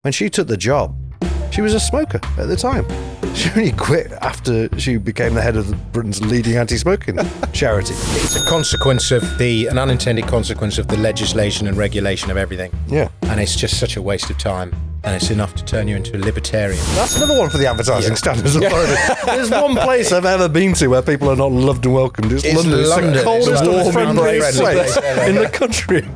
when she took the job, she was a smoker at the time. She only quit after she became the head of Britain's leading anti-smoking charity. It's a consequence of an unintended consequence of the legislation and regulation of everything. Yeah. And it's just such a waste of time. And it's enough to turn you into a libertarian. That's another one for the Advertising Standards Authority. There's one place I've ever been to where people are not loved and welcomed. It's London. It's the coldest and friendliest place in the country.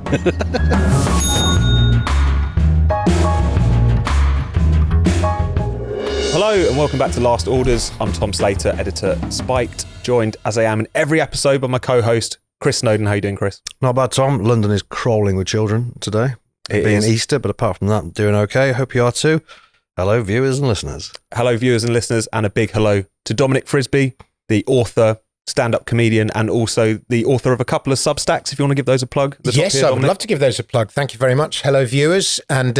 Hello and welcome back to Last Orders. I'm Tom Slater, editor Spiked, joined as I am in every episode by my co-host Chris Snowdon. How you doing, Chris? Not bad, Tom. London is crawling with children today. It being Easter, but apart from that, I'm doing okay. Hope you are too. Hello, viewers and listeners. Hello, viewers and listeners, and a big hello to Dominic Frisby, the author, stand-up comedian, and also the author of a couple of Substacks, if you want to give those a plug. Yes, I would love to give those a plug. Thank you very much. Hello, viewers. And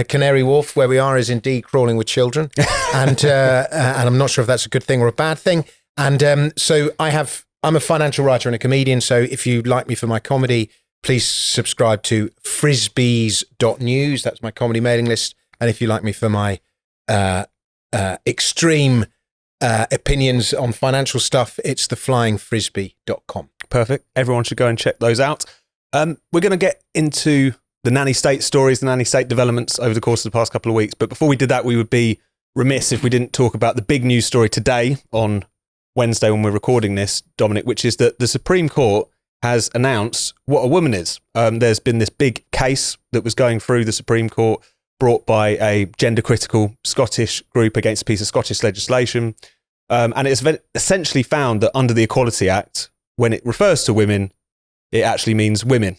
Canary Wharf, where we are, is indeed crawling with children. And I'm not sure if that's a good thing or a bad thing. And so I'm a financial writer and a comedian, so if you like me for my comedy, please subscribe to frisbees.news. That's my comedy mailing list. And if you like me for my extreme opinions on financial stuff, it's theflyingfrisbee.com. Perfect. Everyone should go and check those out. We're going to get into the nanny state stories, the nanny state developments over the course of the past couple of weeks. But before we did that, we would be remiss if we didn't talk about the big news story today on Wednesday when we're recording this, Dominic, which is that the Supreme Court has announced what a woman is. There's been this big case that was going through the Supreme Court brought by a gender-critical Scottish group against a piece of Scottish legislation. And it's essentially found that under the Equality Act, when it refers to women, it actually means women,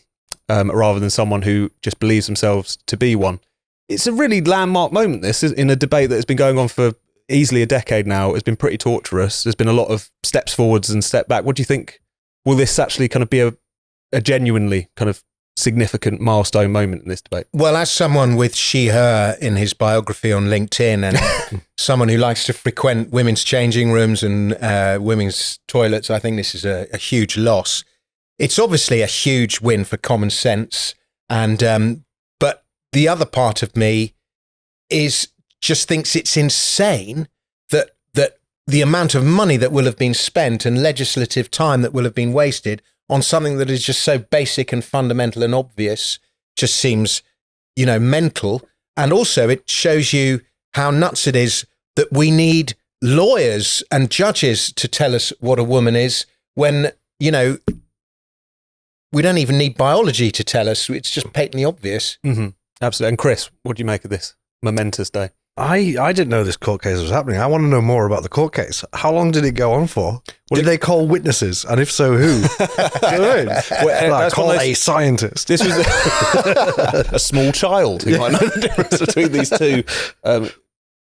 rather than someone who just believes themselves to be one. It's a really landmark moment, this, in a debate that has been going on for easily a decade now. It's been pretty torturous. There's been a lot of steps forwards and step back. What do you think? Will this actually kind of be a genuinely kind of significant milestone moment in this debate? Well, as someone with she, her in his biography on LinkedIn and someone who likes to frequent women's changing rooms and women's toilets, I think this is a huge loss. It's obviously a huge win for common sense. And but the other part of me just thinks it's insane that the amount of money that will have been spent and legislative time that will have been wasted on something that is just so basic and fundamental and obvious just seems, mental. And also it shows you how nuts it is that we need lawyers and judges to tell us what a woman is when, we don't even need biology to tell us. It's just patently obvious. Mm-hmm. Absolutely. And Chris, what do you make of this momentous day? I didn't know this court case was happening. I want to know more about the court case. How long did it go on for? Did they call witnesses? And if so, who? Call a scientist. This was a small child who might know the difference between these two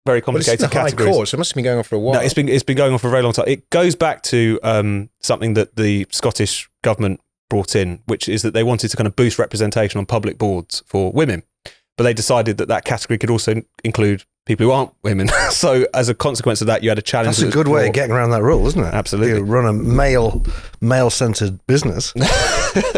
very complicated categories. High court, so it must have been going on for a while. No, it's been going on for a very long time. It goes back to something that the Scottish government brought in, which is that they wanted to kind of boost representation on public boards for women. But they decided that category could also include people who aren't women. So as a consequence of that, you had a challenge. That's a good way of getting around that rule, isn't it? Absolutely. You run a male-centered business.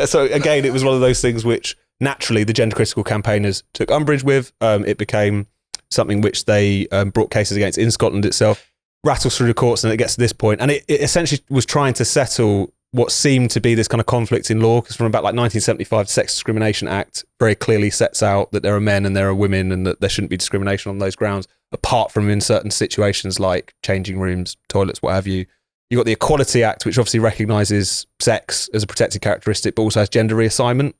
So again, it was one of those things which naturally the gender critical campaigners took umbrage with. It became something which they brought cases against in Scotland itself, rattles through the courts, and it gets to this point. And it essentially was trying to settle what seemed to be this kind of conflict in law, because from about 1975, the Sex Discrimination Act very clearly sets out that there are men and there are women and that there shouldn't be discrimination on those grounds, apart from in certain situations like changing rooms, toilets, what have you. You've got the Equality Act, which obviously recognises sex as a protected characteristic, but also has gender reassignment.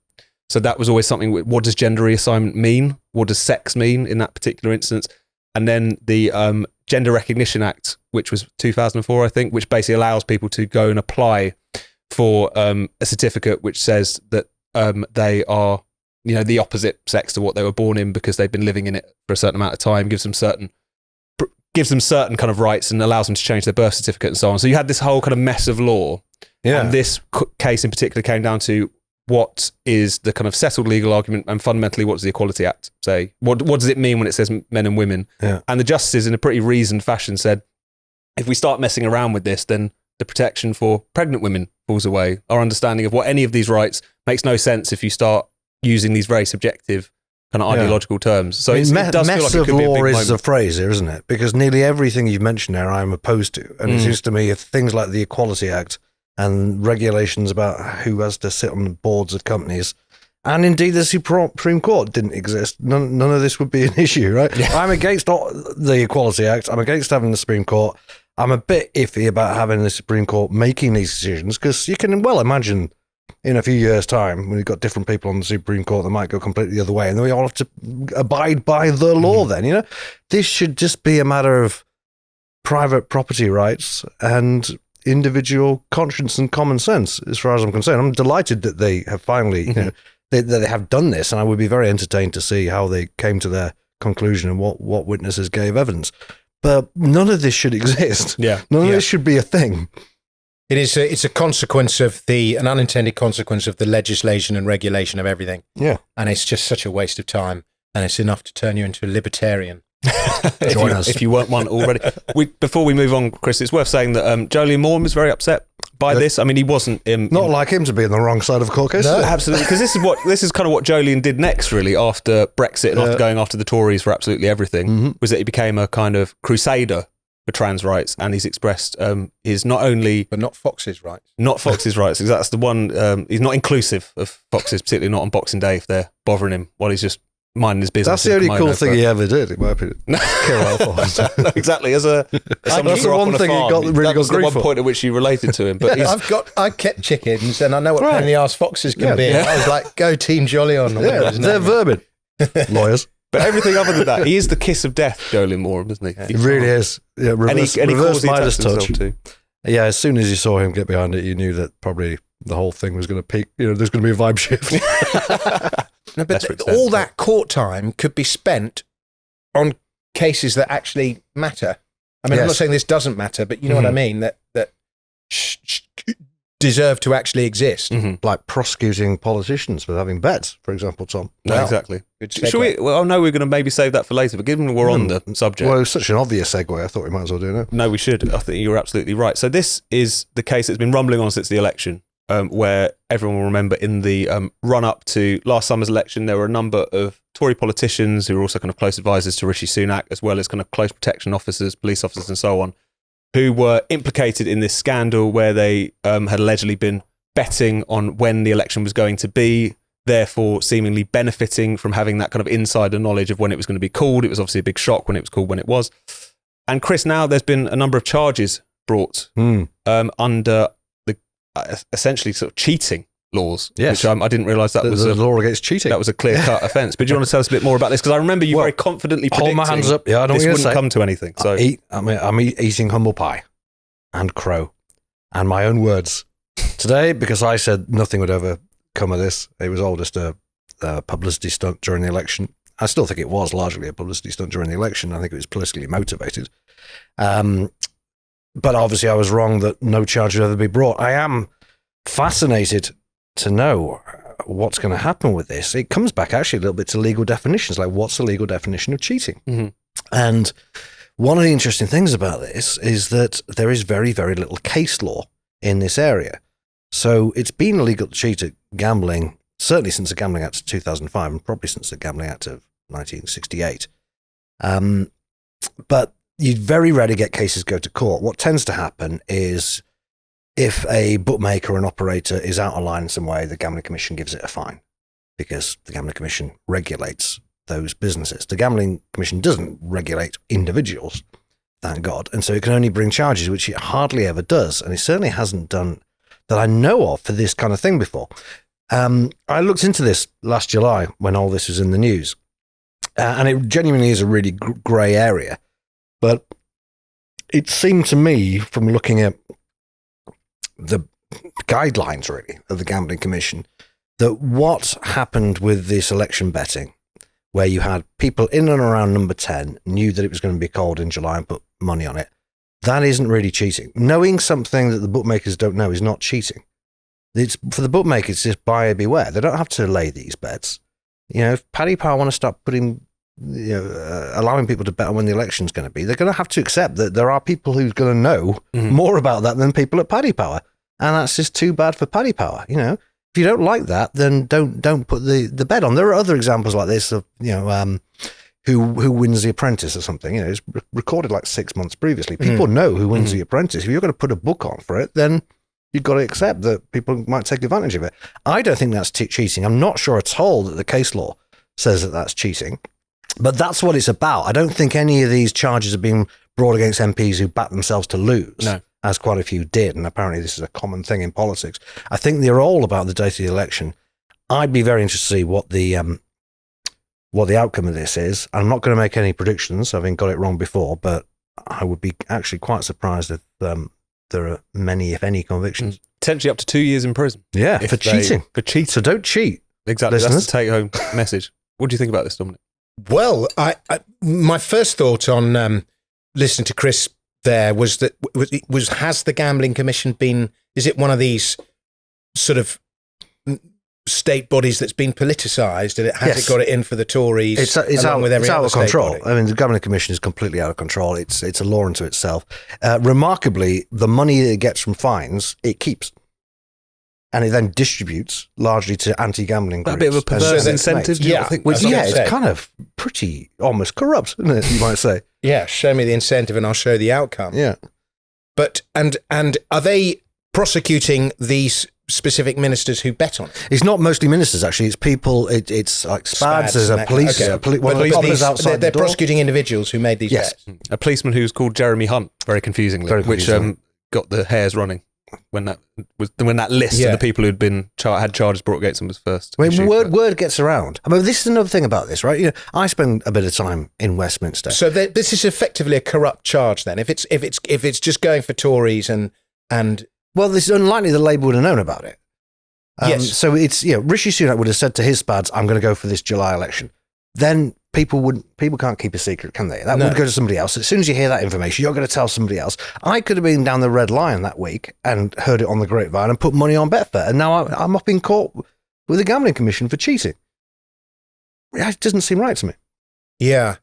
So that was always something, what does gender reassignment mean? What does sex mean in that particular instance? And then the Gender Recognition Act, which was 2004, I think, which basically allows people to go and apply for a certificate which says that they are, the opposite sex to what they were born in because they've been living in it for a certain amount of time, gives them certain kind of rights and allows them to change their birth certificate and so on. So you had this whole kind of mess of law. Yeah. And this case in particular came down to what is the kind of settled legal argument and fundamentally what does the Equality Act say? What does it mean when it says men and women? Yeah. And the justices in a pretty reasoned fashion said, if we start messing around with this, then the protection for pregnant women falls away. Our understanding of what any of these rights makes no sense if you start using these very subjective kind of ideological terms. So it does feel like mess it of could be a law big is moment. a phrase here, isn't it? Because nearly everything you've mentioned there, I'm opposed to. And it seems to me if things like the Equality Act and regulations about who has to sit on the boards of companies, and indeed the Supreme Court didn't exist, none of this would be an issue, right? Yeah. I'm against the Equality Act. I'm against having the Supreme Court. I'm a bit iffy about having the Supreme Court making these decisions because you can well imagine in a few years' time, when you've got different people on the Supreme Court that might go completely the other way, and then we all have to abide by the law then, This should just be a matter of private property rights and individual conscience and common sense, as far as I'm concerned. I'm delighted that they have finally, that they have done this, and I would be very entertained to see how they came to their conclusion and what witnesses gave evidence. But none of this should exist. Yeah. None of this should be a thing. It's a consequence of an unintended consequence of the legislation and regulation of everything. Yeah. And it's just such a waste of time. And it's enough to turn you into a libertarian. Join us. If you weren't one already. Before we move on, Chris, it's worth saying that Jolyon Moore was very upset by this. I mean, he wasn't... Not like him to be on the wrong side of a court case. No, absolutely. Because this is kind of what Jolyon did next, really, after Brexit and after going after the Tories for absolutely everything, was that he became a kind of crusader for trans rights, and he's expressed his not only... But not Fox's rights. Not Fox's rights, because that's the one... he's not inclusive of Fox's, particularly not on Boxing Day if they're bothering him while he's just minding his business. That's the only cool thing he ever did, in my opinion. Kill alphas. No, exactly. As someone that's who the grew up one on a thing he farm, got really that was got the grief one for. point at which you related to him. But I kept chickens, and I know what Right. pain in the arse foxes can be. Yeah. I was like, go Team Jolyon. They're vermin. Lawyers. But everything other than that, he is the kiss of death, Jolyon Moore, isn't he? It really is. Yeah, reverse, and he reverse caused Midas himself touch. too. Yeah, as soon as you saw him get behind it, you knew that probably the whole thing was going to peak. There's going to be a vibe shift. No, but all that court time could be spent on cases that actually matter. I mean, I'm not saying this doesn't matter, but you know what I mean, that deserve to actually exist. Like prosecuting politicians for having bets, for example, Tom. No, Well, exactly. good segue. Shall we? Well, I know we're going to maybe save that for later, but given we're on the subject, Well, it was such an obvious segue, I thought we might as well do it. no, we should. I think you're absolutely right. So this is the case that's been rumbling on since the election, where everyone will remember in the run-up to last summer's election, there were a number of Tory politicians who were also kind of close advisors to Rishi Sunak, as well as kind of close protection officers, police officers and so on, who were implicated in this scandal where they had allegedly been betting on when the election was going to be, therefore seemingly benefiting from having that kind of insider knowledge of when it was going to be called. It was obviously a big shock when it was called when it was. And Chris, now there's been a number of charges brought under the essentially sort of cheating laws, which I didn't realise that was the law against cheating. That was a clear-cut offence. But do you want to tell us a bit more about this? Because I remember you very confidently predicting hold my hands up. Yeah, I know this what you're wouldn't saying. come to anything. So I'm eating humble pie and crow and my own words today because I said nothing would ever come of this. It was all just a publicity stunt during the election. I still think it was largely a publicity stunt during the election. I think it was politically motivated. But obviously I was wrong that no charge would ever be brought. I am fascinated to know what's going to happen with this. It comes back actually a little bit to legal definitions, like what's the legal definition of cheating? And one of the interesting things about this is that there is very, very little case law in this area. So it's been illegal to cheat at gambling, certainly since the Gambling Act of 2005 and probably since the Gambling Act of 1968. But you very rarely get cases go to court. What tends to happen is if a bookmaker or an operator is out of line in some way, the Gambling Commission gives it a fine because the Gambling Commission regulates those businesses. The Gambling Commission doesn't regulate individuals, thank God. And so it can only bring charges, which it hardly ever does. And it certainly hasn't done that I know of for this kind of thing before. I looked into this last July when all this was in the news. And it genuinely is a really grey area. But it seemed to me from looking at the guidelines, really, of the Gambling Commission, that what happened with this election betting, where you had people in and around number 10 knew that it was going to be called in July and put money on it, that isn't really cheating. Knowing something that the bookmakers don't know is not cheating. It's for the bookmakers, it's just buyer beware. They don't have to lay these bets. If Paddy Power want to start putting, allowing people to bet on when the election's going to be, they're going to have to accept that there are people who's going to know more about that than people at Paddy Power. And that's just too bad for Paddy Power. If you don't like that, then don't put the bet on. There are other examples like this of, who wins The Apprentice or something. It's recorded like 6 months previously. People know who wins The Apprentice. If you're going to put a book on for it, then you've got to accept that people might take advantage of it. I don't think that's cheating. I'm not sure at all that the case law says that that's cheating, but that's what it's about. I don't think any of these charges are being brought against MPs who back themselves to lose. No. As quite a few did, and apparently this is a common thing in politics. I think they're all about the date of the election. I'd be very interested to see what the outcome of this is. I'm not going to make any predictions, having got it wrong before, but I would be actually quite surprised if there are many, if any, convictions. Potentially up to 2 years in prison. Yeah, for cheating. For cheating. So don't cheat. Exactly, listeners. That's the take-home message. What do you think about this, Dominic? Well, my first thought on listening to Chris there was has the Gambling Commission been, is it one of these sort of state bodies that's been politicised, and has it got it in for the Tories? It's out of control. I mean, the Gambling Commission is completely out of control. It's a law unto itself. Remarkably, the money that it gets from fines, it keeps. And it then distributes largely to anti-gambling groups. A bit of a perverse incentive, do you think? It's kind of pretty, almost corrupt, isn't it, you might say? Yeah, show me the incentive and I'll show the outcome. Yeah. But, and are they prosecuting these specific ministers who bet on it? It's not mostly ministers, actually. It's people, it's like SPADs, there's a police, one of the coppers outside they're prosecuting individuals who made these bets. A policeman who's called Jeremy Hunt, very confusingly, which got the hairs running when that list of the people who'd been had charges brought against them was first. I mean, word gets around. I mean, this is another thing about this, right? I spend a bit of time in Westminster. So this is effectively a corrupt charge then. If it's just going for Tories and well, it's unlikely the Labour would have known about it. Yes. So it's Rishi Sunak would have said to his SPADs, "I'm going to go for this July election." Then people can't keep a secret, can they? That would go to somebody else. As soon as you hear that information, you're going to tell somebody else. I could have been down the Red Lion that week and heard it on the grapevine and put money on Betfair, and now I'm up in court with the Gambling Commission for cheating. It doesn't seem right to me. Yeah.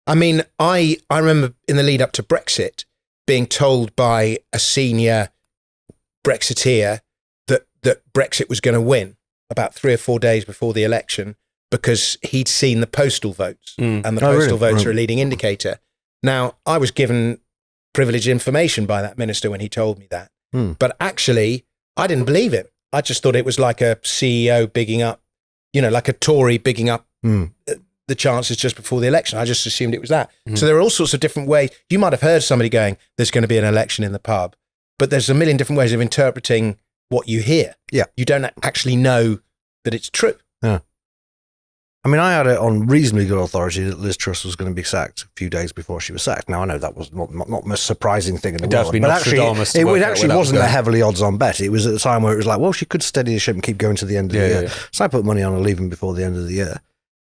I mean, I remember in the lead up to Brexit being told by a senior Brexiteer that Brexit was going to win about 3 or 4 days before the election, because he'd seen the postal votes, and the postal votes are a leading indicator. Now, I was given privileged information by that minister when he told me that, but actually, I didn't believe him. I just thought it was like a CEO bigging up, like a Tory bigging up the chances just before the election. I just assumed it was that. So there are all sorts of different ways. You might have heard somebody going, "There's going to be an election in the pub," but there's a million different ways of interpreting what you hear. Yeah, you don't actually know that it's true. Yeah. I mean, I had it on reasonably good authority that Liz Truss was going to be sacked a few days before she was sacked. Now, I know that was not the most surprising thing in the world. But actually, it actually wasn't a heavily odds-on bet. It was at the time where it was like, well, she could steady the ship and keep going to the end of the year. Yeah. So I put money on her leaving before the end of the year.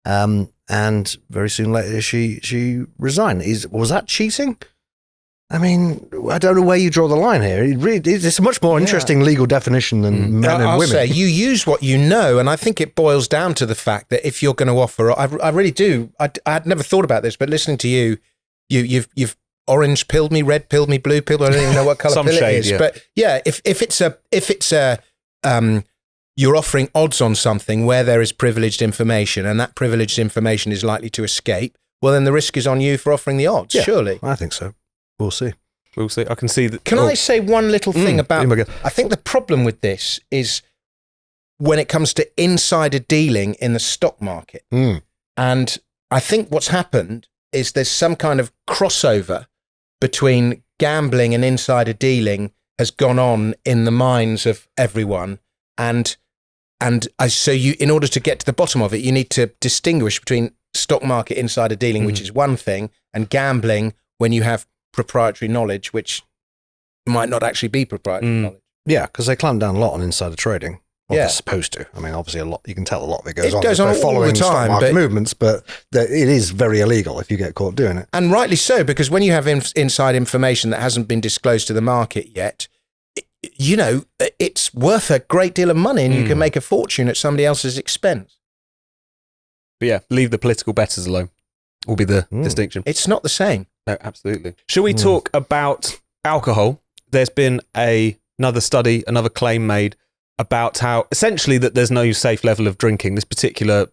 And very soon later, she resigned. Was that cheating? I mean, I don't know where you draw the line here. It's a much more interesting legal definition than men and I'll women. say you use what you know, and I think it boils down to the fact that if you're going to offer, I really do. I had never thought about this, but listening to you've orange pilled me, red pilled me, blue pilled me. I don't even know what color pill it is. Yeah. But yeah, if it's you're offering odds on something where there is privileged information, and that privileged information is likely to escape, well, then the risk is on you for offering the odds. Yeah, surely, I think so. We'll see. I can see that. Can I say one little thing about? I think the problem with this is when it comes to insider dealing in the stock market. And I think what's happened is there's some kind of crossover between gambling and insider dealing has gone on in the minds of everyone. So you, in order to get to the bottom of it, you need to distinguish between stock market insider dealing, which is one thing, and gambling when you have proprietary knowledge, which might not actually be proprietary knowledge. Yeah, because they clamp down a lot on insider trading. Well, they're supposed to. I mean, obviously, a lot. You can tell a lot of it goes on. It goes on all the time, stock market movements, but it is very illegal if you get caught doing it. And rightly so, because when you have inside information that hasn't been disclosed to the market yet, it's worth a great deal of money, and you can make a fortune at somebody else's expense. But yeah, leave the political bettors alone. Will be the distinction. It's not the same. No, absolutely. Shall we talk about alcohol? There's been another study, another claim made about how essentially that there's no safe level of drinking. This particular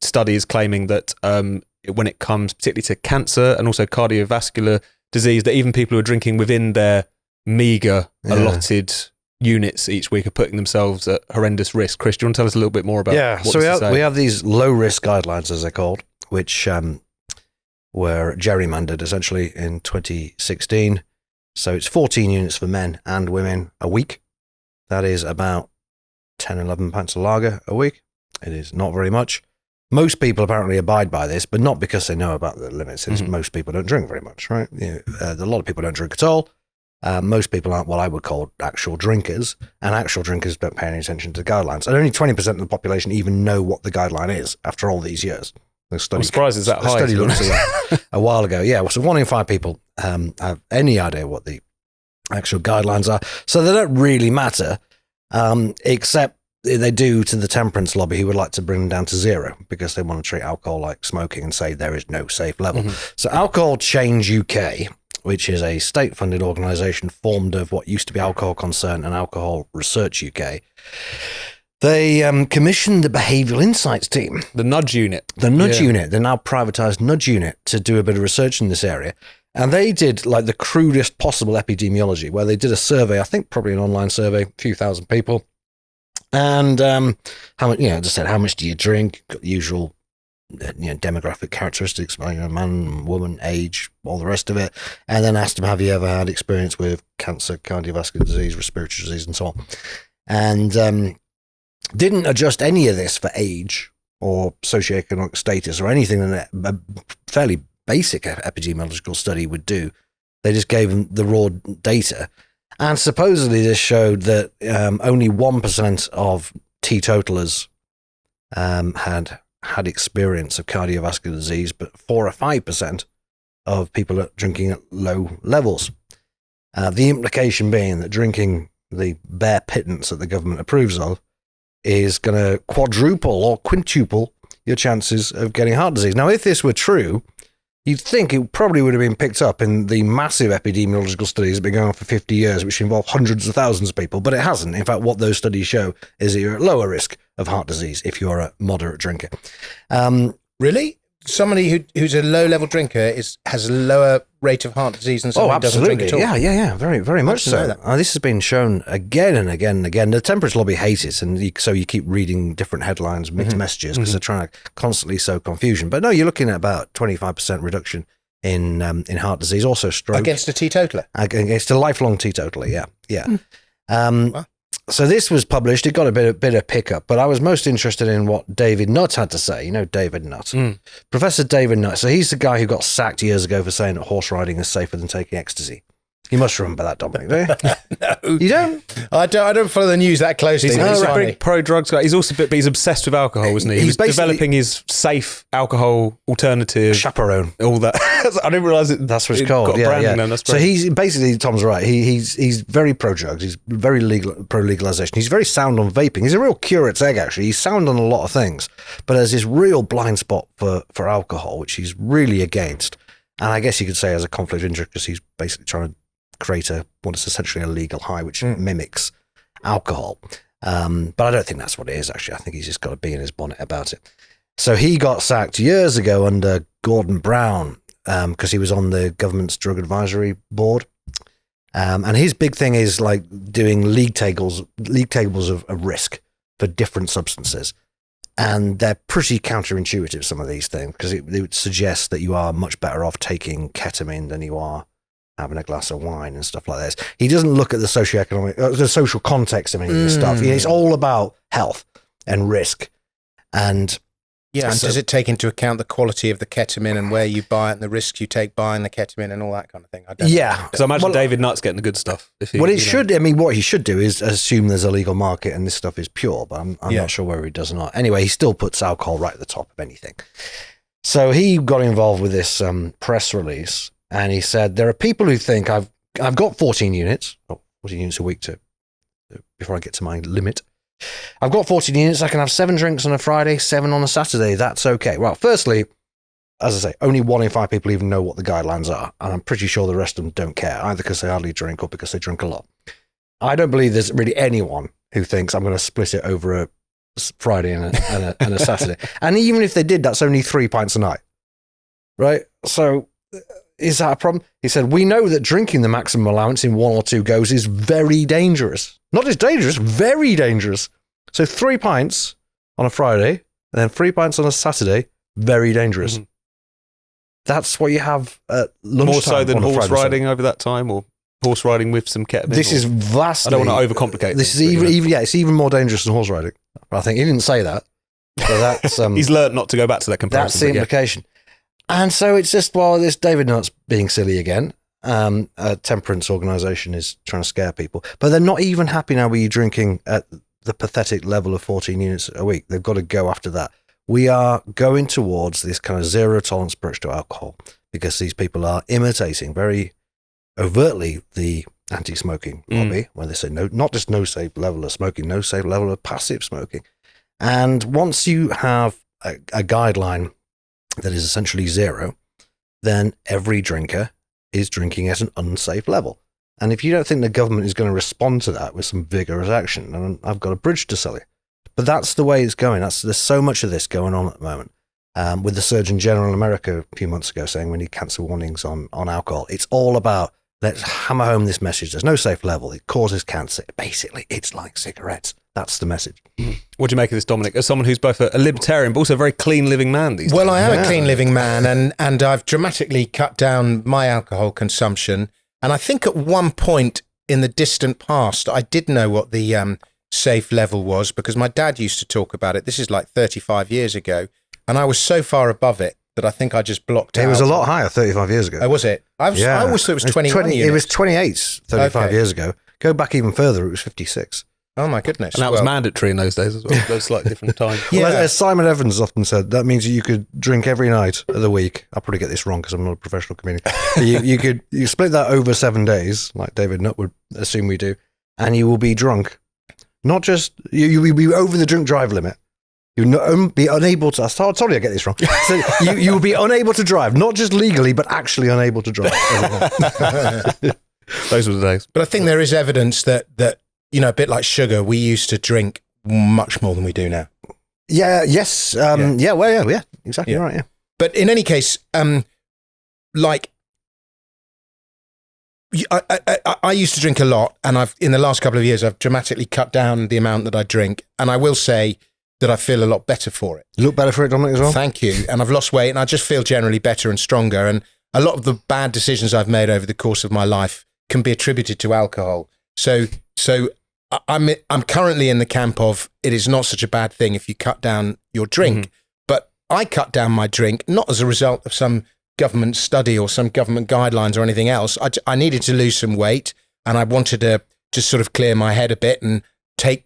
study is claiming that when it comes particularly to cancer and also cardiovascular disease, that even people who are drinking within their meagre allotted units each week are putting themselves at horrendous risk. Chris, do you want to tell us a little bit more about what so we have these low-risk guidelines, as they're called, which were gerrymandered essentially in 2016. So it's 14 units for men and women a week. That is about 10, 11 pints of lager a week. It is not very much. Most people apparently abide by this, but not because they know about the limits. It's most people don't drink very much, right? A lot of people don't drink at all. Most people aren't what I would call actual drinkers, and actual drinkers don't pay any attention to the guidelines. And only 20% of the population even know what the guideline is after all these years. I'm surprised it's that high. The study looked at a while ago. Yeah, so 1 in 5 people have any idea what the actual guidelines are. So they don't really matter, except they do to the temperance lobby, who would like to bring them down to zero because they want to treat alcohol like smoking and say there is no safe level. So Alcohol Change UK, which is a state-funded organisation formed of what used to be Alcohol Concern and Alcohol Research UK, they commissioned the Behavioural Insights team. The Nudge Unit. The Nudge Unit, the now privatised Nudge Unit, to do a bit of research in this area. And they did like the crudest possible epidemiology, where they did a survey, I think probably an online survey, a few thousand people. And how much, as I said, how much do you drink? Got the usual demographic characteristics, man, woman, age, all the rest of it. And then asked them, have you ever had experience with cancer, cardiovascular disease, respiratory disease, and so on? And didn't adjust any of this for age or socioeconomic status or anything that a fairly basic epidemiological study would do. They just gave them the raw data. And supposedly this showed that only 1% of teetotalers had experience of cardiovascular disease, but 4 or 5% of people are drinking at low levels. The implication being that drinking the bare pittance that the government approves of is going to quadruple or quintuple your chances of getting heart disease. Now, if this were true, you'd think it probably would have been picked up in the massive epidemiological studies that have been going on for 50 years, which involve hundreds of thousands of people, but it hasn't. In fact, what those studies show is that you're at lower risk of heart disease if you're a moderate drinker. Really? Somebody who's a low-level drinker has a lower rate of heart disease than somebody who doesn't drink at all? Yeah, very, very much so. This has been shown again and again and again. The temperance lobby hates it, and so you keep reading different headlines, mixed messages, because they're trying to constantly sow confusion. But no, you're looking at about 25% reduction in heart disease, also stroke. Against a teetotaler? Against a lifelong teetotaler, yeah. So this was published. It got a bit of pickup, but I was most interested in what David Nutt had to say. You know David Nutt, Professor David Nutt. So he's the guy who got sacked years ago for saying that horse riding is safer than taking ecstasy. You must remember that, Dominic, do you? No. You don't? I don't follow the news that closely. He's a big pro-drugs guy. He's also but he's obsessed with alcohol, isn't he? He's developing his safe alcohol alternative. Chaperone. All that. I didn't realise that's what it's called. Yeah. So he's basically, Tom's right. He's very pro-drugs. He's very pro-legalisation. He's very sound on vaping. He's a real curate's egg, actually. He's sound on a lot of things. But there's this real blind spot for alcohol, which he's really against. And I guess you could say as a conflict of interest, because he's basically trying to create what is essentially a legal high, which mimics alcohol. But I don't think that's what it is, actually. I think he's just got a bee in his bonnet about it. So he got sacked years ago under Gordon Brown because he was on the government's drug advisory board. And his big thing is like doing league tables of risk for different substances. And they're pretty counterintuitive, some of these things, because it would suggest that you are much better off taking ketamine than you are having a glass of wine and stuff like this. He doesn't look at the socioeconomic, the social context of any of this stuff. It's all about health and risk. And yeah, and does it take into account the quality of the ketamine and where you buy it and the risks you take buying the ketamine and all that kind of thing? Because I imagine David Nutt's getting the good stuff. What he should do is assume there's a legal market and this stuff is pure, but I'm not sure whether he does or not. Anyway, he still puts alcohol right at the top of anything. So he got involved with this press release. And he said, there are people who think I've got 14 units a week before I get to my limit. I've got 14 units. I can have 7 drinks on a Friday, 7 on a Saturday. That's okay. Well, firstly, as I say, only 1 in 5 people even know what the guidelines are. And I'm pretty sure the rest of them don't care, either because they hardly drink or because they drink a lot. I don't believe there's really anyone who thinks I'm going to split it over a Friday and a Saturday. And even if they did, that's only 3 pints a night, right? So is that a problem? He said, we know that drinking the maximum allowance in 1 or 2 goes is very dangerous. Not just dangerous, very dangerous. So 3 pints on a Friday and then 3 pints on a Saturday, very dangerous. Mm-hmm. That's what you have at lunchtime. More so than horse riding over that time, or horse riding with some ketamine. This is vastly. I don't want to overcomplicate this. Is even it's even more dangerous than horse riding. I think he didn't say that. So that's he's learnt not to go back to that comparison. That's the implication. Yeah. And so it's just, well, this David Nutt's being silly again. A temperance organisation is trying to scare people, but they're not even happy now with you drinking at the pathetic level of 14 units a week. They've got to go after that. We are going towards this kind of zero tolerance approach to alcohol because these people are imitating very overtly the anti-smoking lobby, where they say no, not just no safe level of smoking, no safe level of passive smoking. And once you have a guideline that is essentially zero, then every drinker is drinking at an unsafe level. And if you don't think the government is going to respond to that with some vigorous action, then I've got a bridge to sell you. But that's the way it's going. There's so much of this going on at the moment. With the Surgeon General in America a few months ago saying we need cancer warnings on alcohol. It's all about, let's hammer home this message. There's no safe level. It causes cancer. Basically, it's like cigarettes. That's the message. What do you make of this, Dominic? As someone who's both a libertarian but also a very clean living man these days. Well, I am a clean living man, and I've dramatically cut down my alcohol consumption. And I think at one point in the distant past, I did know what the safe level was because my dad used to talk about it. This is like 35 years ago. And I was so far above it that I think I just blocked out. It was a lot higher 35 years ago. Oh, was it? I always thought it was 21 units. It was 28 35 years ago. Go back even further, it was 56. Oh, my goodness. And that was mandatory in those days as well. Those slightly different times. Well, as Simon Evans often said, that means you could drink every night of the week. I'll probably get this wrong because I'm not a professional comedian. you split that over 7 days, like David Nutt would assume we do, and you will be drunk. Not just, you will be over the drink drive limit. You'll be unable to, sorry I get this wrong. So you will be unable to drive, not just legally, but actually unable to drive. Those were the days. But I think there is evidence that you know, a bit like sugar, we used to drink much more than we do now. Yeah, yes. Exactly right, yeah. But in any case, like, I used to drink a lot, and in the last couple of years, I've dramatically cut down the amount that I drink, and I will say that I feel a lot better for it. You look better for it, Dominic, as well? Thank you. And I've lost weight, and I just feel generally better and stronger, and a lot of the bad decisions I've made over the course of my life can be attributed to alcohol. So I'm currently in the camp of it is not such a bad thing if you cut down your drink, but I cut down my drink not as a result of some government study or some government guidelines or anything else. I needed to lose some weight, and I wanted to just sort of clear my head a bit and take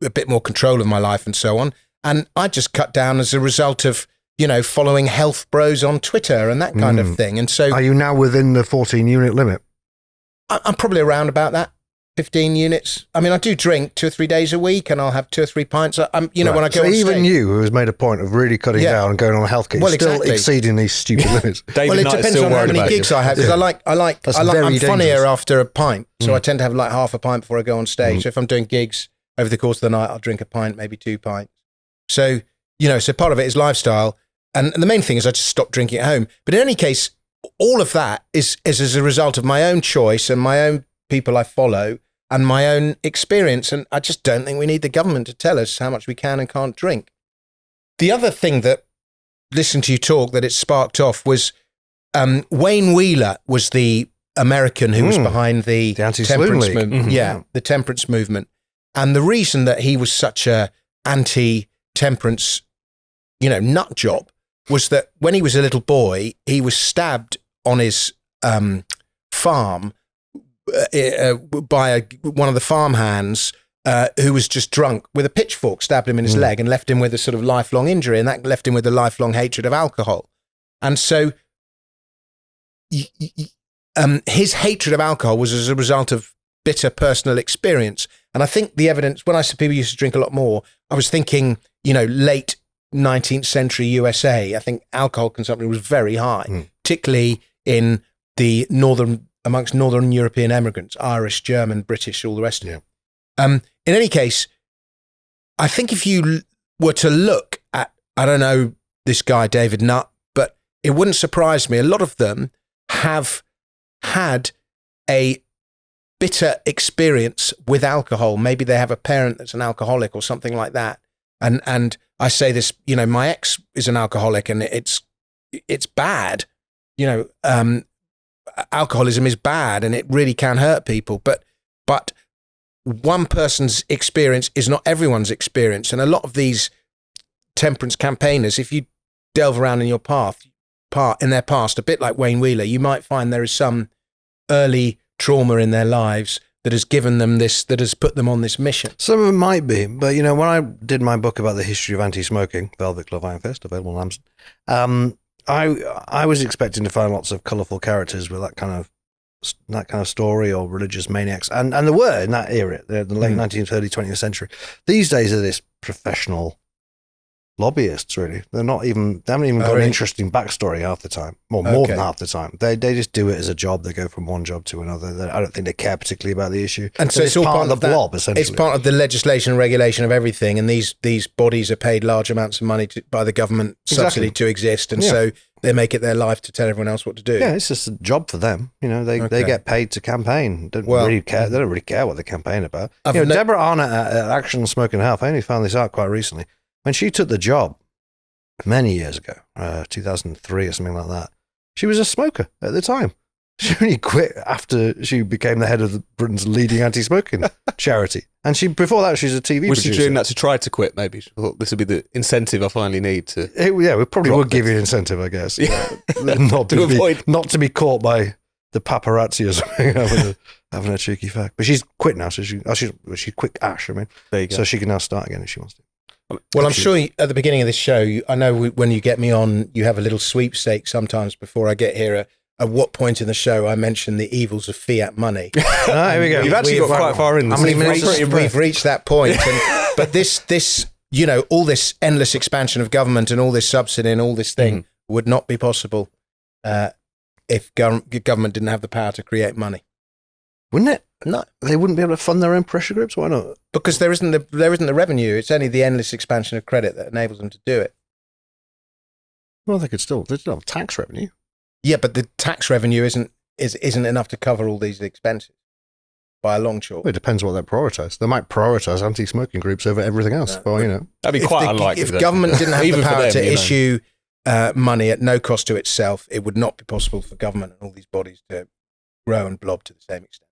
a bit more control of my life and so on. And I just cut down as a result of, you know, following health bros on Twitter and that kind of thing. And so, are you now within the 14 unit limit? I'm probably around about that. 15 units. I mean, I do drink 2 or 3 days a week, and I'll have 2 or 3 pints. When I go so on even stage, you, who has made a point of really cutting down and going on a health kick, still exceeding these stupid limits. Well, it depends on how many gigs I have, because I'm funnier after a pint, so I tend to have like half a pint before I go on stage. So if I'm doing gigs over the course of the night, I'll drink a pint, maybe 2 pints. So, you know, so part of it is lifestyle, and the main thing is I just stopped drinking at home. But in any case, all of that is as a result of my own choice and my own people I follow and my own experience. And I just don't think we need the government to tell us how much we can and can't drink. The other thing that, listening to you talk, that it sparked off was Wayne Wheeler was the American who was behind the temperance movement. Yeah, the temperance movement. And the reason that he was such a anti-temperance, you know, nut job was that when he was a little boy, he was stabbed on his farm by one of the farmhands who was just drunk with a pitchfork, stabbed him in his leg and left him with a sort of lifelong injury, and that left him with a lifelong hatred of alcohol. And so his hatred of alcohol was as a result of bitter personal experience. And I think the evidence, when I said people used to drink a lot more, I was thinking, you know, late 19th century USA, I think alcohol consumption was very high, particularly in the amongst Northern European immigrants, Irish, German, British, all the rest of it. in any case, I think if you were to look at, I don't know this guy, David Nutt, but it wouldn't surprise me. A lot of them have had a bitter experience with alcohol. Maybe they have a parent that's an alcoholic or something like that. And I say this, my ex is an alcoholic, and it's bad. Alcoholism is bad, and it really can hurt people. But one person's experience is not everyone's experience. And a lot of these temperance campaigners, if you delve around in your in their past, a bit like Wayne Wheeler, you might find there is some early trauma in their lives that has given them this, that has put them on this mission. Some of it might be, but when I did my book about the history of anti-smoking, Velvet Glove Iron Fist, available on Amazon, I was expecting to find lots of colourful characters with that kind of story, or religious maniacs, and there were in that era, the late 19th, early 20th century. These days are this professional lobbyists, really. They haven't even got an interesting backstory half the time, more than half the time. They just do it as a job. They go from one job to another. I don't think they care particularly about the issue. And so it's all part of the blob, essentially. It's part of the legislation and regulation of everything, and these bodies are paid large amounts of money by the government subsidy to exist, and so they make it their life to tell everyone else what to do. Yeah, it's just a job for them. They get paid to campaign. They don't really care what they campaign about. Deborah Arnott at Action Smoking Health, I only found this out quite recently. When she took the job many years ago, 2003 or something like that, she was a smoker at the time. She only quit after she became the head of Britain's leading anti-smoking charity. And before that, she was a TV producer. Was she doing that to try to quit, maybe? She thought this would be the incentive I finally need to... we probably would give you an incentive, I guess. Yeah. not to be caught by the paparazzi or something, having a cheeky fact. But she's quit now, so she quit Ash, I mean. There you go. So she can now start again if she wants to. Well, I'm sure at the beginning of this show, I know when you get me on, you have a little sweepstake sometimes before I get here. At what point in the show I mention the evils of fiat money? Here we go. You've actually got quite far in. We've reached that point. But this, all this endless expansion of government and all this subsidy and all this thing would not be possible if government didn't have the power to create money. Wouldn't it? No, they wouldn't be able to fund their own pressure groups. Why not? Because there isn't the revenue. It's only the endless expansion of credit that enables them to do it. Well, they still have tax revenue. Yeah, but the tax revenue isn't enough to cover all these expenses by a long shot. Well, it depends what they prioritise. They might prioritise anti-smoking groups over everything else. Well, that'd be quite unlikely. If government didn't have the power to issue money at no cost to itself, it would not be possible for government and all these bodies to grow and blob to the same extent.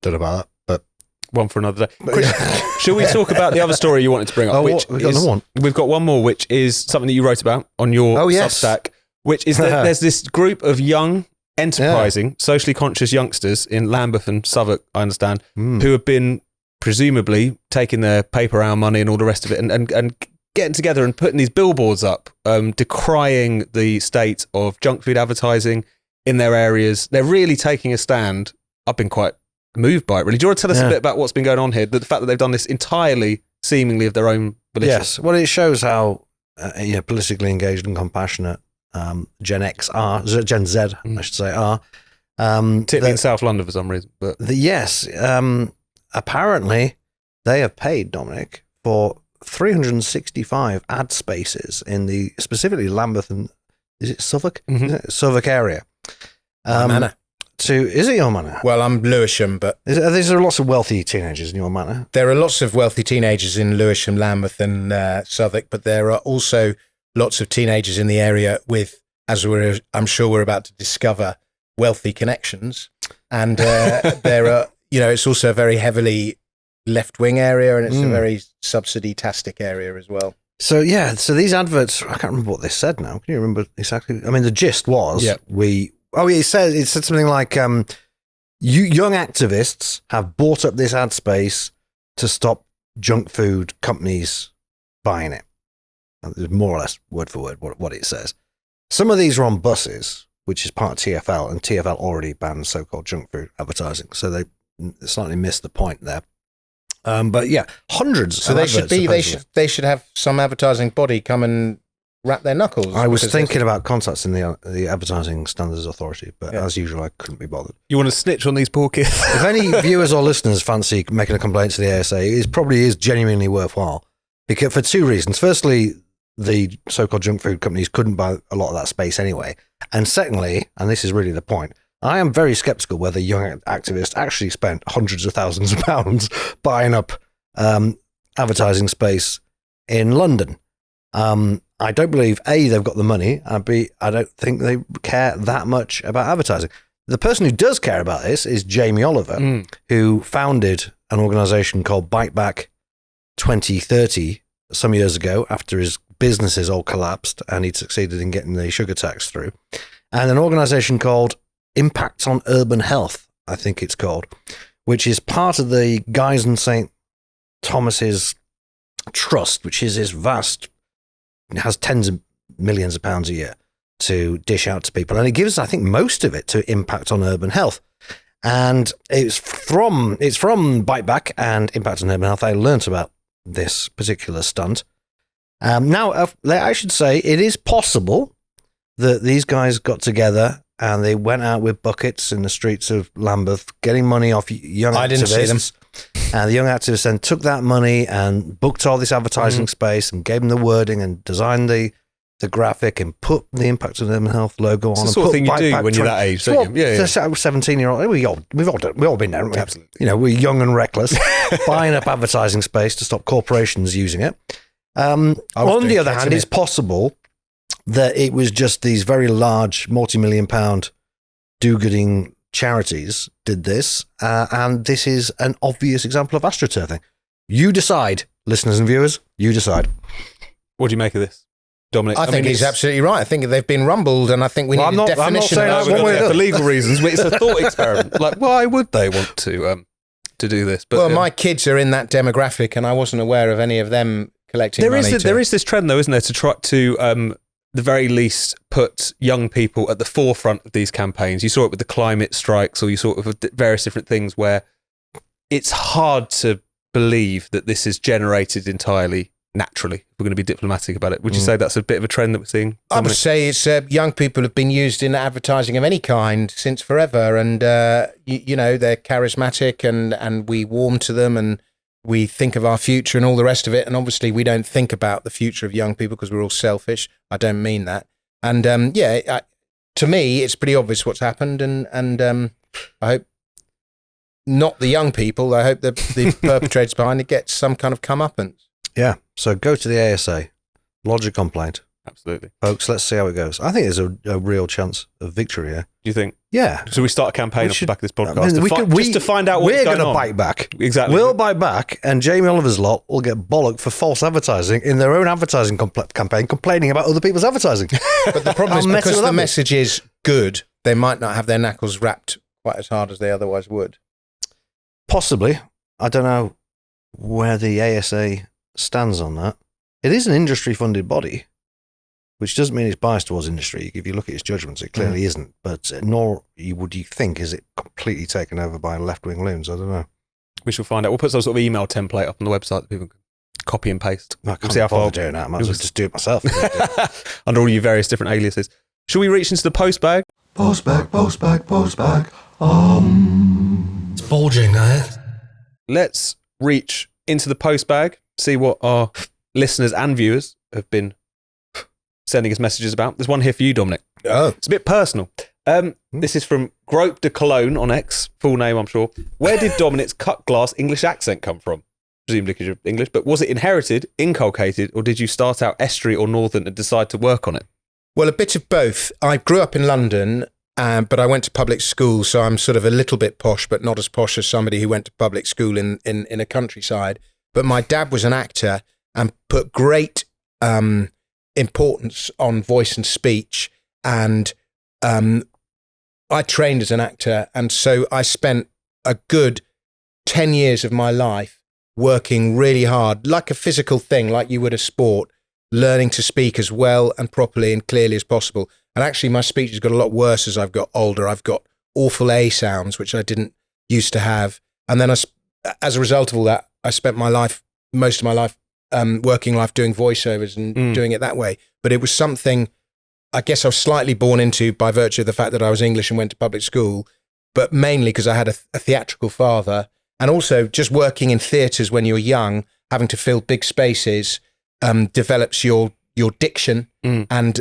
Don't know about that, but one for another day. Chris, shall we talk about the other story you wanted to bring up? We've got one more, which is something that you wrote about on your Substack, which is that there's this group of young, enterprising, socially conscious youngsters in Lambeth and Southwark, I understand, who have been presumably taking their paper hour money and all the rest of it and getting together and putting these billboards up, decrying the state of junk food advertising in their areas. They're really taking a stand. I've been quite moved by it, really. Do you want to tell us a bit about what's been going on here? The fact that they've done this entirely, seemingly, of their own volition. Yes. Well, it shows how politically engaged and compassionate Gen Z, I should say, are. Particularly in South London for some reason. But apparently they have paid, Dominic, for 365 ad spaces in the specifically Lambeth and is it Southwark? Southwark area. Manor. Is it your manor? Well, I'm Lewisham, but there are lots of wealthy teenagers in your manor. There are lots of wealthy teenagers in Lewisham, Lambeth, and Southwark, but there are also lots of teenagers in the area with, I'm sure we're about to discover, wealthy connections. And there are, it's also a very heavily left-wing area, and it's a very subsidy-tastic area as well. So these adverts, I can't remember what they said now. Can you remember exactly? I mean, the gist was it said something like, young activists have bought up this ad space to stop junk food companies buying it. More or less word for word what it says. Some of these are on buses, which is part of TfL, and TfL already bans so-called junk food advertising, so they slightly missed the point there. But hundreds. So they should have some advertising body come and wrap their knuckles. I was thinking about contacting the Advertising Standards Authority, but as usual, I couldn't be bothered. You want to snitch on these poor kids? If any viewers or listeners fancy making a complaint to the ASA, it probably is genuinely worthwhile. Because for two reasons. Firstly, the so-called junk food companies couldn't buy a lot of that space anyway. And secondly, and this is really the point, I am very sceptical whether young activists actually spent hundreds of thousands of pounds buying up advertising space in London. I don't believe, A, they've got the money, and B, I don't think they care that much about advertising. The person who does care about this is Jamie Oliver, who founded an organisation called Bite Back 2030 some years ago after his businesses all collapsed and he'd succeeded in getting the sugar tax through, and an organisation called Impact on Urban Health, I think it's called, which is part of the Guy's and St. Thomas's Trust, which is this vast, it has tens of millions of pounds a year to dish out to people. And it gives, I think, most of it to Impact on Urban Health. And it's from Bite Back and Impact on Urban Health I learnt about this particular stunt. Now, I should say it is possible that these guys got together and they went out with buckets in the streets of Lambeth, getting money off young activists. I didn't see them. And the young activists then took that money and booked all this advertising space and gave them the wording and designed the graphic and put the Impact on Urban Health logo on. It's the sort of thing you do when you're that age, don't you? Yeah. 17-year-old, we've all been there, haven't we? Absolutely. You know, we're young and reckless, buying up advertising space to stop corporations using it. On the other hand, it's possible that it was just these very large, multi-million-pound do-gooding charities did this, and this is an obvious example of astroturfing. You decide, listeners and viewers, you decide. What do you make of this, Dominic? I think he's absolutely right. I think they've been rumbled, and I think we need a definition of it. For legal reasons, it's a thought experiment. Like, why would they want to do this? But, my kids are in that demographic, and I wasn't aware of any of them collecting money. There is this trend, though, isn't there, to try to the very least put young people at the forefront of these campaigns. You saw it with the climate strikes, or you saw it with various different things where it's hard to believe that this is generated entirely naturally, if we're going to be diplomatic about it. Would you say that's a bit of a trend that we're seeing? I would say it's young people have been used in advertising of any kind since forever, and you know, they're charismatic and we warm to them and we think of our future and all the rest of it. And obviously we don't think about the future of young people because we're all selfish. I don't mean that. And to me, it's pretty obvious what's happened. And I hope not the young people. I hope that the perpetrators behind it get some kind of comeuppance. Yeah. So go to the ASA, lodge a complaint. Absolutely. Folks, let's see how it goes. I think there's a real chance of victory here. Do you think? Yeah. So we start a campaign off the back of this podcast just to find out what's going on. We're going to bite back. Exactly. We'll bite back, and Jamie Oliver's lot will get bollocked for false advertising in their own advertising campaign, complaining about other people's advertising. But the problem is because the message is good, they might not have their knuckles wrapped quite as hard as they otherwise would. Possibly. I don't know where the ASA stands on that. It is an industry-funded body, which doesn't mean it's biased towards industry. If you look at its judgments, it clearly isn't. But nor would you think is it completely taken over by left-wing loons. I don't know. We shall find out. We'll put some sort of email template up on the website that people can copy and paste. I can't see how far doing that. I might as well just do it myself. Under all your various different aliases. Shall we reach into the postbag? Postbag. It's bulging, Let's reach into the postbag, see what our listeners and viewers have been sending us messages about. There's one here for you, Dominic. Oh. It's a bit personal. This is from Grope de Cologne on X, full name, I'm sure. Where did Dominic's cut glass English accent come from? Presumably because you're English, but was it inherited, inculcated, or did you start out estuary or northern and decide to work on it? Well, a bit of both. I grew up in London, but I went to public school, so I'm sort of a little bit posh, but not as posh as somebody who went to public school in a countryside. But my dad was an actor and put great importance on voice and speech, and I trained as an actor, and so I spent a good 10 years of my life working really hard, like a physical thing, like you would a sport, learning to speak as well and properly and clearly as possible. And actually my speech has got a lot worse as I've got older. I've got awful A sounds, which I didn't used to have. And then as a result of all that, I spent most of my life working life doing voiceovers and doing it that way. But it was something I guess I was slightly born into by virtue of the fact that I was English and went to public school, but mainly because I had a theatrical father, and also just working in theatres when you're young, having to fill big spaces, develops your diction. And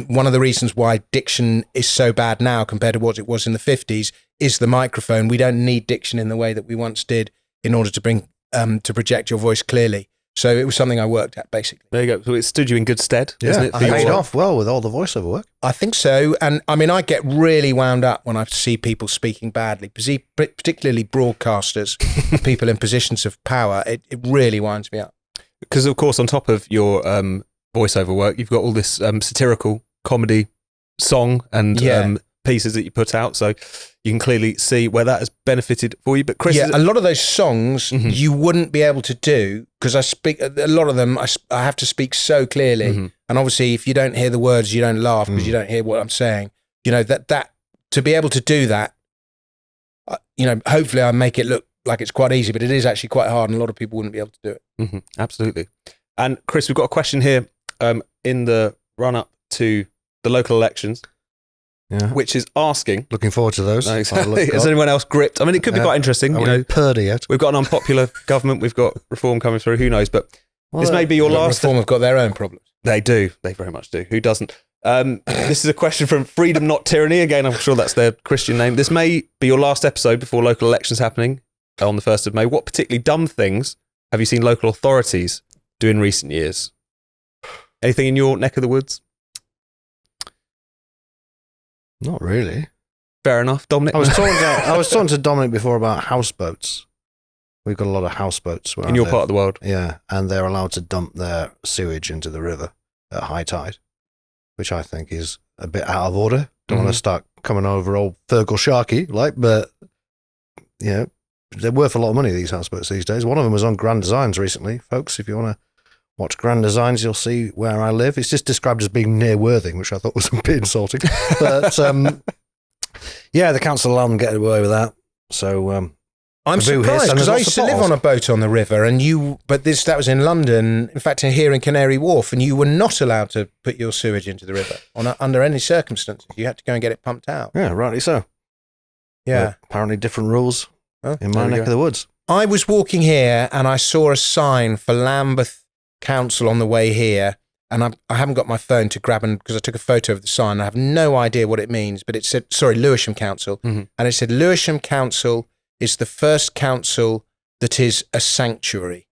one of the reasons why diction is so bad now compared to what it was in the 50s is the microphone. We don't need diction in the way that we once did in order to bring to project your voice clearly. So it was something I worked at, basically. There you go. So it stood you in good stead, isn't it? It paid off well with all the voiceover work. I think so. And I mean, I get really wound up when I see people speaking badly, particularly broadcasters, people in positions of power. It really winds me up. Because, of course, on top of your voiceover work, you've got all this satirical comedy song and pieces that you put out. So you can clearly see where that has benefited for you. But Chris, a lot of those songs you wouldn't be able to do because a lot of them I have to speak so clearly, and obviously if you don't hear the words, you don't laugh because you don't hear what I'm saying. You know that to be able to do that, hopefully I make it look like it's quite easy, but it is actually quite hard, and a lot of people wouldn't be able to do it. Absolutely. And Chris, we've got a question here in the run up to the local elections. Yeah. Which is asking. Looking forward to those. No, exactly. Is anyone else gripped? I mean, it could be quite interesting. Purdy yet? We've got an unpopular government. We've got reform coming through. Who knows? But this may be your last. Reform have got their own problems. They do. They very much do. Who doesn't? This is a question from Freedom Not Tyranny. Again, I'm sure that's their Christian name. This may be your last episode before local elections happening on the 1st of May. What particularly dumb things have you seen local authorities do in recent years? Anything in your neck of the woods? Not really. Fair enough, Dominic. I was talking to Dominic before about houseboats. We've got a lot of houseboats in your part of the world. Yeah, and they're allowed to dump their sewage into the river at high tide, which I think is a bit out of order. Don't want to start coming over old Fergal Sharkey, but they're worth a lot of money, these houseboats these days. One of them was on Grand Designs recently, folks. If you want to watch Grand Designs, you'll see where I live. It's just described as being near Worthing, which I thought was a bit insulting. But the council allowed them to get away with that. So I'm surprised because I used to live on a boat on the river, that was in London. In fact, here in Canary Wharf, and you were not allowed to put your sewage into the river under any circumstances. You had to go and get it pumped out. Yeah, rightly so. Yeah, but apparently different rules in my neck of the woods. I was walking here and I saw a sign for Lambeth Council on the way here, and I haven't got my phone to grab because I took a photo of the sign. I have no idea what it means, but it said, Lewisham Council, and it said Lewisham Council is the first council that is a sanctuary,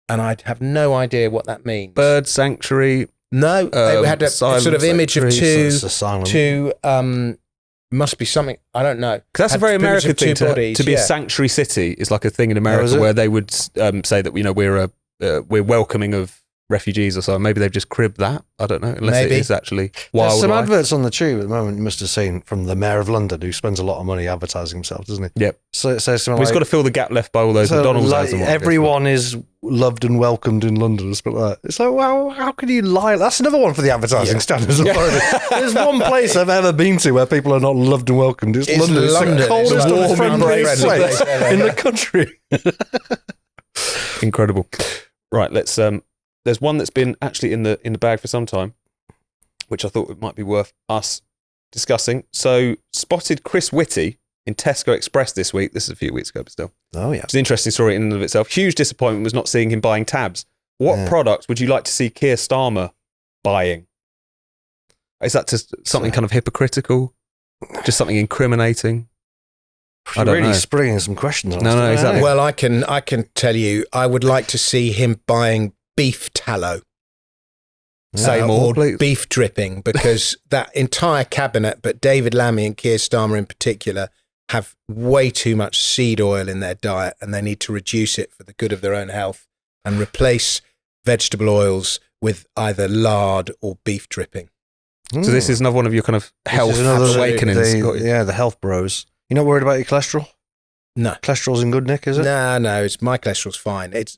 and I have no idea what that means. Bird sanctuary? No, it had a sort of image of two must be something, I don't know. Because that's a very American thing to be a sanctuary city is like a thing in America where they would say that we're welcoming of refugees or so. Maybe they've just cribbed that. I don't know. Unless it is actually wildlife. There's some adverts on the tube at the moment you must have seen from the Mayor of London, who spends a lot of money advertising himself, doesn't he? Yep. So it says something he's got to fill the gap left by all those McDonald's ads. Everyone is loved and welcomed in London. Like that. It's like, well, how can you lie? That's another one for the Advertising Standards Authority. There's one place I've ever been to where people are not loved and welcomed. It's London. It's the coldest and friendliest place in the country. Incredible. Right, let's. There's one that's been actually in the bag for some time, which I thought it might be worth us discussing. So, spotted Chris Whitty in Tesco Express this week. This is a few weeks ago, but still. Oh, yeah. It's an interesting story in and of itself. Huge disappointment was not seeing him buying tabs. What products would you like to see Keir Starmer buying? Is that just something kind of hypocritical? Just something incriminating? I don't know. Springing some questions on us. No, exactly. Well, I can tell you, I would like to see him buying beef tallow. Say more, please. Beef dripping, because that entire cabinet, but David Lammy and Keir Starmer in particular, have way too much seed oil in their diet, and they need to reduce it for the good of their own health and replace vegetable oils with either lard or beef dripping. So this is another one of your kind of health awakenings. The health bros. You're not worried about your cholesterol? No. Cholesterol's in good nick, is it? No, my cholesterol's fine. It's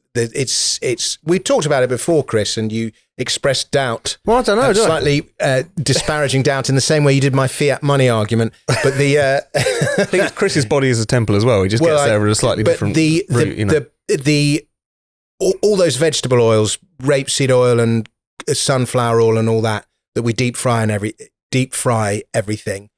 we talked about it before, Chris, and you expressed doubt. Well, I don't know. Slightly disparaging doubt in the same way you did my fiat money argument. But I think Chris's body is a temple as well. He just gets there with a slightly different route. The all those vegetable oils, rapeseed oil and sunflower oil and all that we deep fry everything.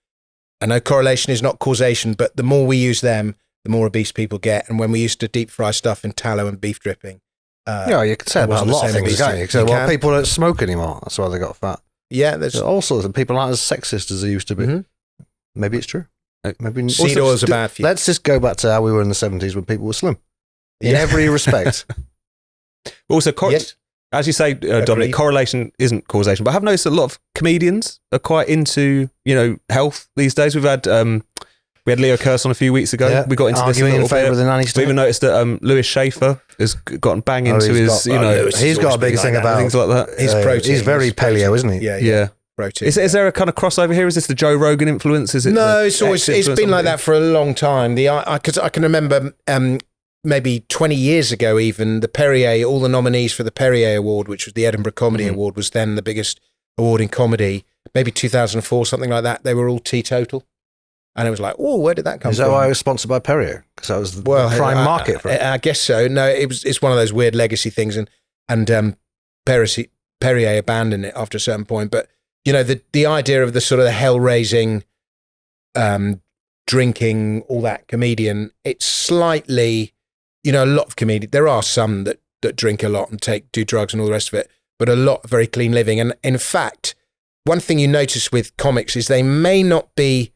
I know correlation is not causation, but the more we use them, the more obese people get. And when we used to deep fry stuff in tallow and beef dripping, you can say about a lot of things, can't you? So, people don't smoke anymore. That's why they got fat. Yeah, there's all sorts of people aren't as sexist as they used to be. Mm-hmm. Maybe it's true. Maybe seed oils are bad for you. Let's just go back to how we were in the 70s when people were slim in every respect. Also, as you say, Dominic, correlation isn't causation. But I have noticed that a lot of comedians are quite into, health these days. We had Leo Kearse on a few weeks ago. Yeah. We got into this a little in favour of the nanny state. We even noticed that Lewis Schaefer has gotten bang into his, he's got a big thing about things like that. His protein. He's very paleo, isn't he? Yeah. Protein. Is there a kind of crossover here? Is this the Joe Rogan influence? Is it? No, it's been like that for a long time. Because I can remember maybe 20 years ago, even the Perrier, all the nominees for the Perrier Award, which was the Edinburgh Comedy Award, was then the biggest award in comedy. Maybe 2004, something like that. They were all teetotal. And it was like, oh, where did that come from? Is that why it was sponsored by Perrier? Because that was the prime market for it. I guess so. No, it's one of those weird legacy things, and Perrier abandoned it after a certain point. But the idea of the sort of the hell-raising, drinking, all that comedian, it's slightly, a lot of comedians. There are some that drink a lot and do drugs and all the rest of it, but a lot of very clean living. And in fact, one thing you notice with comics is they may not be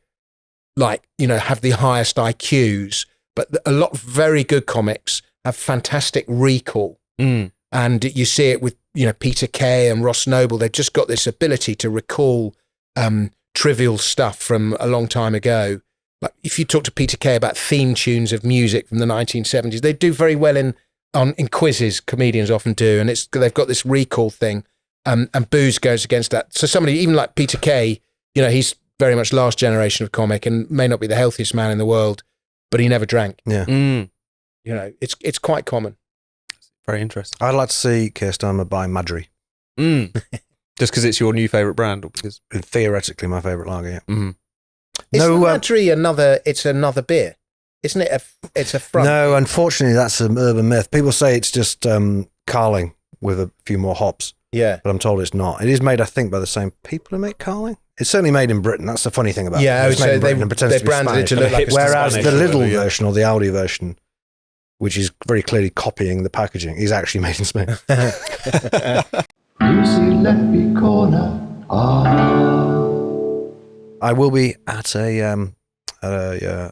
have the highest IQs, but a lot of very good comics have fantastic recall. And you see it with, Peter Kay and Ross Noble. They've just got this ability to recall trivial stuff from a long time ago. Like if you talk to Peter Kay about theme tunes of music from the 1970s, they do very well in quizzes, comedians often do. And they've got this recall thing. And booze goes against that. So somebody, even like Peter Kay, he's very much last generation of comic and may not be the healthiest man in the world, but he never drank. Yeah. It's quite common. Very interesting. I'd like to see Keir Starmer buy Madry. Just because it's your new favourite brand? Or because theoretically my favourite lager, yeah. Mm-hmm. Isn't Madry another beer? Isn't it it's a front? No, unfortunately that's an urban myth. People say it's just Carling with a few more hops. Yeah. But I'm told it's not. It is made, I think, by the same people who make Carling. It's certainly made in Britain. That's the funny thing about it. Yeah, so they branded it to look like whereas the Lidl version or the Aldi version, which is very clearly copying the packaging, is actually made in Spain. Lucy, let me corner. I will be at a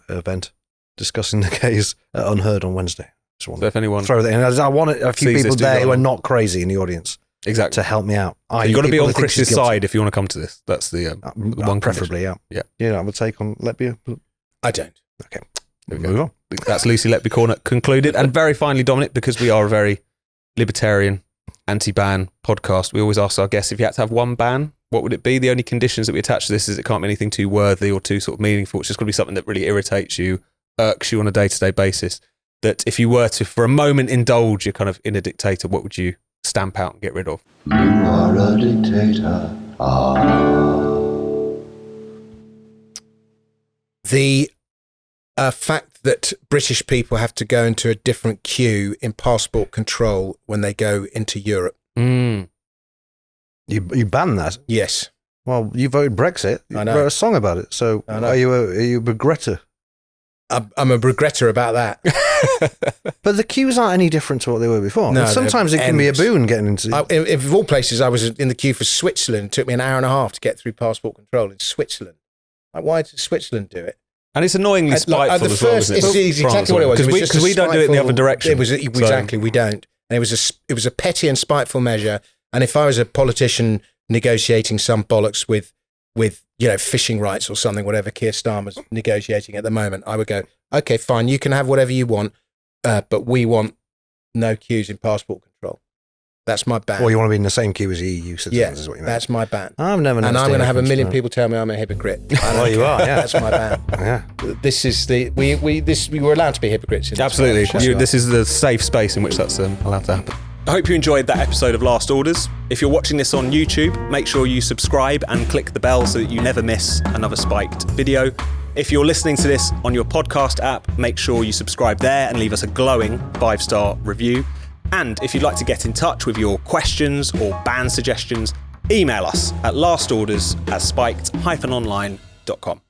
event discussing the case at Unheard on Wednesday. So if anyone throw that in, I want a few people there who are not crazy in the audience. Exactly. To help me out. You've got to be on Chris's side if you want to come to this. That's the one preferably, condition. Yeah. Yeah, I would take on Letby. I don't. Okay. Move on. That's Lucy Letby Corner concluded. And very finally, Dominic, because we are a very libertarian, anti-ban podcast, we always ask our guests, if you had to have one ban, what would it be? The only conditions that we attach to this is it can't be anything too worthy or too sort of meaningful. It's just got to be something that really irritates you, irks you on a day-to-day basis. That if you were to, for a moment, indulge your kind of inner dictator, what would you stamp out and get rid of? You are a dictator. The fact that British people have to go into a different queue in passport control when they go into Europe. You ban that? Yes. Well, you voted Brexit. You wrote a song about it. So are you a regretter? I'm a regretter about that. But the queues aren't any different to what they were before. No, sometimes it can be a boon getting into... Of all places, I was in the queue for Switzerland. It took me an hour and a half to get through passport control in Switzerland. Like, why did Switzerland do it? And it's annoyingly spiteful as well, isn't it? It's exactly what it was. Because we don't do it in the other direction. Exactly, we don't. And it was a petty and spiteful measure. And if I was a politician negotiating some bollocks with fishing rights or something, whatever Keir Starmer's negotiating at the moment, I would go, okay, fine, you can have whatever you want, but we want no queues in passport control. That's my ban. Well, you want to be in the same queue as EU citizens, is what you mean? That's my ban. I've never noticed. And I'm going to have a million people tell me I'm a hypocrite. Well, you are, yeah. That's my ban. Yeah. This is we were allowed to be hypocrites. Absolutely. This is the safe space in which that's allowed to happen. I hope you enjoyed that episode of Last Orders. If you're watching this on YouTube, make sure you subscribe and click the bell so that you never miss another spiked video. If you're listening to this on your podcast app, make sure you subscribe there and leave us a glowing 5-star review. And if you'd like to get in touch with your questions or band suggestions, email us at lastorders@spiked-online.com.